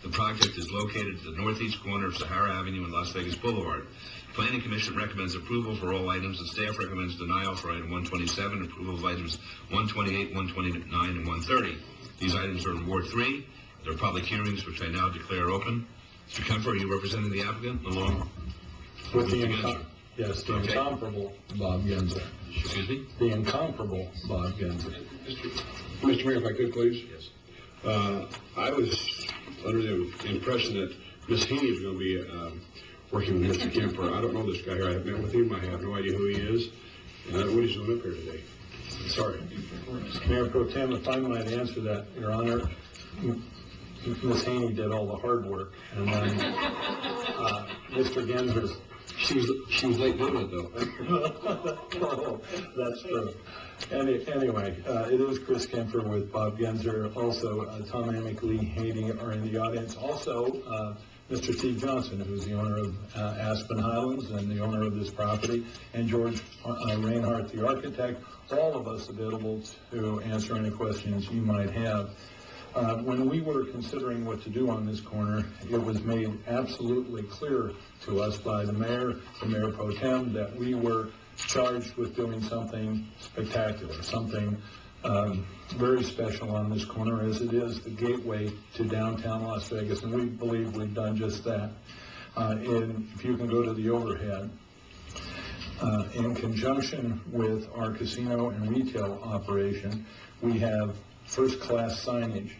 The project is located at the northeast corner of Sahara Avenue and Las Vegas Boulevard. Planning Commission recommends approval for all items, and staff recommends denial for item 127, approval of items 128, 129, and 130. These items are in Ward 3. There are public hearings, which I now declare open. Mr. Kemper, are you representing the applicant along with the incomparable Bob Genzer. Excuse me? The incomparable Bob Genzer. Mr. Mayor, if I could, please. Yes. I was under the impression that Ms. Haney was going to be working with Mr. Kemper. I don't know this guy here. I have met with him. I have no idea who he is. And I don't know what he's doing up here today. Sorry. Mayor Pro Tem, if I might answer that, Your Honor, Ms. Haney did all the hard work. And then Mr. Genzer, She was late doing it, though. oh, that's true. Anyway, it is Chris Kemper with Bob Genzer. Also, Tom Amick, Lee Haney are in the audience. Also, Mr. Steve Johnson, who's the owner of Aspen Highlands and the owner of this property, and George Reinhardt, the architect, all of us available to answer any questions you might have. When we were considering what to do on this corner, it was made absolutely clear to us by the Mayor Pro Tem, that we were charged with doing something spectacular, something very special on this corner, as it is the gateway to downtown Las Vegas, and we believe we've done just that. If you can go to the overhead, in conjunction with our casino and retail operation, we have first-class signage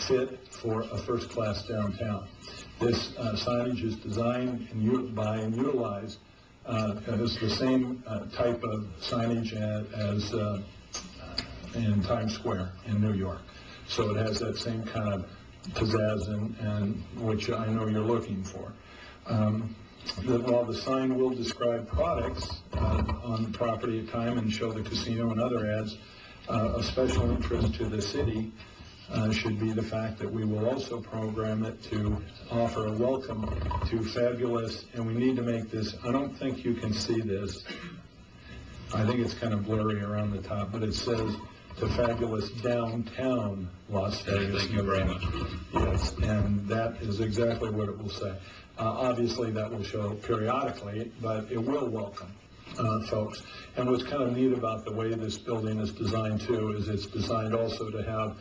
fit for a first-class downtown. This signage is designed by and utilized as the same type of signage as in Times Square in New York. So it has that same kind of pizzazz and which I know you're looking for. While the sign will describe products on the property at time and show the casino and other ads, of special interest to the city should be the fact that we will also program it to offer a welcome to fabulous, and we need to make this, I don't think you can see this, I think it's kind of blurry around the top, but it says to fabulous downtown Las Vegas. Thank you very much. Yes, and that is exactly what it will say. Obviously that will show periodically, but it will welcome folks. And what's kind of neat about the way this building is designed too is it's designed also to have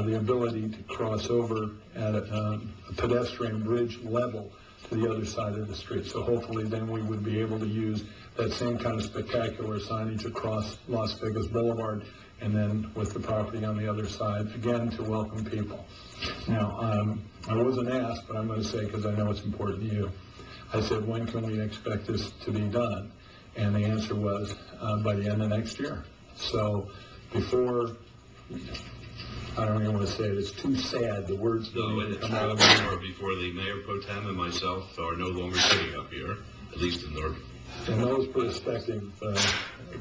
the ability to cross over at a pedestrian bridge level to the other side of the street. So hopefully then we would be able to use that same kind of spectacular signage across Las Vegas Boulevard and then with the property on the other side, again, to welcome people. Now, I wasn't asked, but I'm going to say because I know it's important to you. I said, when can we expect this to be done? And the answer was by the end of next year. So before, I don't even want to say it, it's too sad, the words No, don't it's come out of before the Mayor Pro Tem and myself are no longer sitting up here, at least in the... In those prospective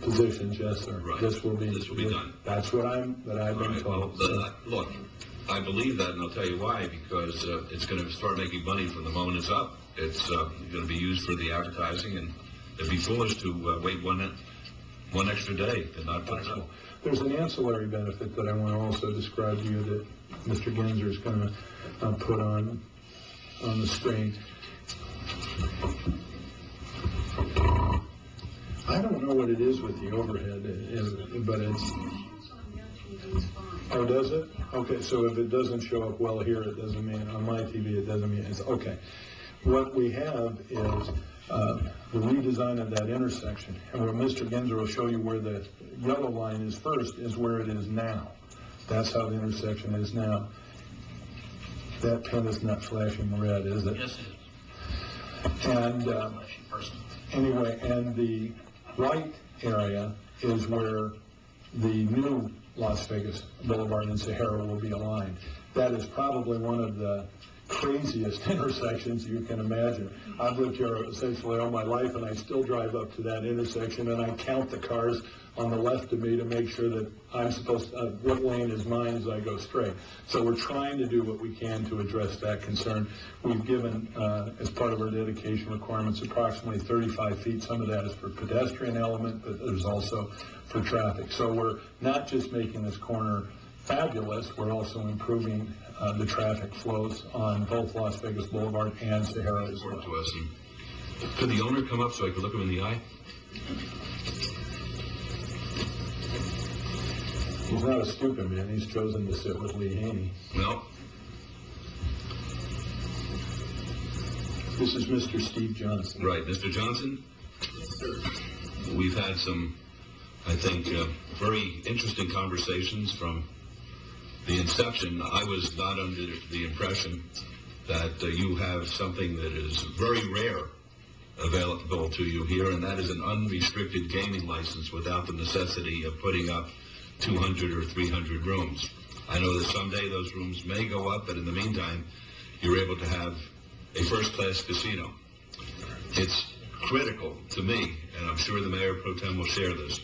positions, yes, sir. Right. This will be done. That's what I've been told. Well, look, I believe that, and I'll tell you why, because it's going to start making money from the moment it's up. It's going to be used for the advertising, and it'd be foolish to wait one extra day and not put it up. There's an ancillary benefit that I want to also describe to you that Mr. Genzer is going to put on the screen. I don't know what it is with the overhead, but it's... Oh, does it? Okay, so if it doesn't show up well here, it doesn't mean, on my TV, it doesn't mean it's, okay. What we have is the redesign of that intersection. And where Mr. Genzer will show you where the yellow line is first is where it is now. That's how the intersection is now. That pen is not flashing red, is it? Yes, it is. And anyway, and the white area is where the new Las Vegas Boulevard and Sahara will be aligned. That is probably one of the craziest intersections you can imagine. I've lived here essentially all my life, and I still drive up to that intersection, and I count the cars on the left of me to make sure that I'm supposed to, what lane is mine as I go straight. So we're trying to do what we can to address that concern. We've given, as part of our dedication requirements, approximately 35 feet. Some of that is for pedestrian element, but there's also for traffic. So we're not just making this corner fabulous. We're also improving the traffic flows on both Las Vegas Boulevard and Sahara as well. Report to us. And could the owner come up so I could look him in the eye? He's not a stupid man. He's chosen to sit with Lee Haney. Well, This is Mr. Steve Johnson. right, Mr. Johnson, we've had some, I think, very interesting conversations from the inception. I was not under the impression that you have something that is very rare available to you here, and that is an unrestricted gaming license without the necessity of putting up 200 or 300 rooms. I know that someday those rooms may go up, but in the meantime, you're able to have a first-class casino. It's critical to me, and I'm sure the Mayor Pro Tem will share this,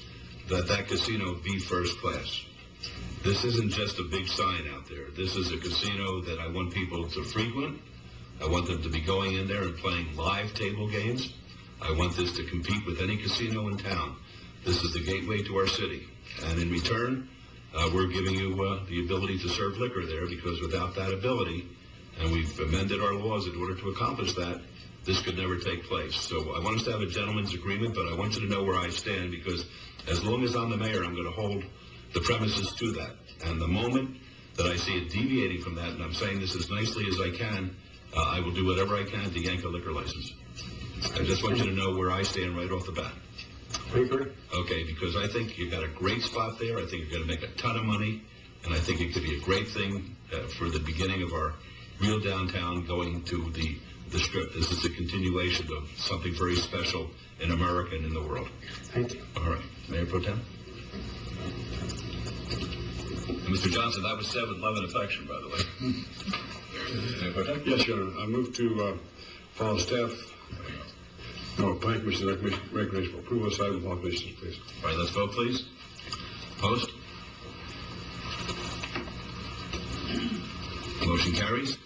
that that casino be first class. This isn't just a big sign out there. This is a casino that I want people to frequent. I want them to be going in there and playing live table games. I want this to compete with any casino in town. This is the gateway to our city. And in return, we're giving you the ability to serve liquor there, because without that ability, and we've amended our laws in order to accomplish that, this could never take place. So I want us to have a gentleman's agreement, but I want you to know where I stand, because as long as I'm the mayor, I'm going to hold the premises to that. And the moment that I see it deviating from that, and I'm saying this as nicely as I can, I will do whatever I can to yank a liquor license. I just want you to know where I stand right off the bat. Paper? Okay, because I think you've got a great spot there. I think you're going to make a ton of money, and I think it could be a great thing for the beginning of our real downtown going to the Strip. This is a continuation of something very special in America and in the world. Thank you. All right, Mayor Pro Tem. And Mr. Johnson, that was 7-Eleven affection, by the way. Mayor Pro Tem? Yes, Your Honor. I move to follow staff. Planning Commission recommendation for approval of item with conditions, please. All right, let's vote, please. Opposed? Motion carries.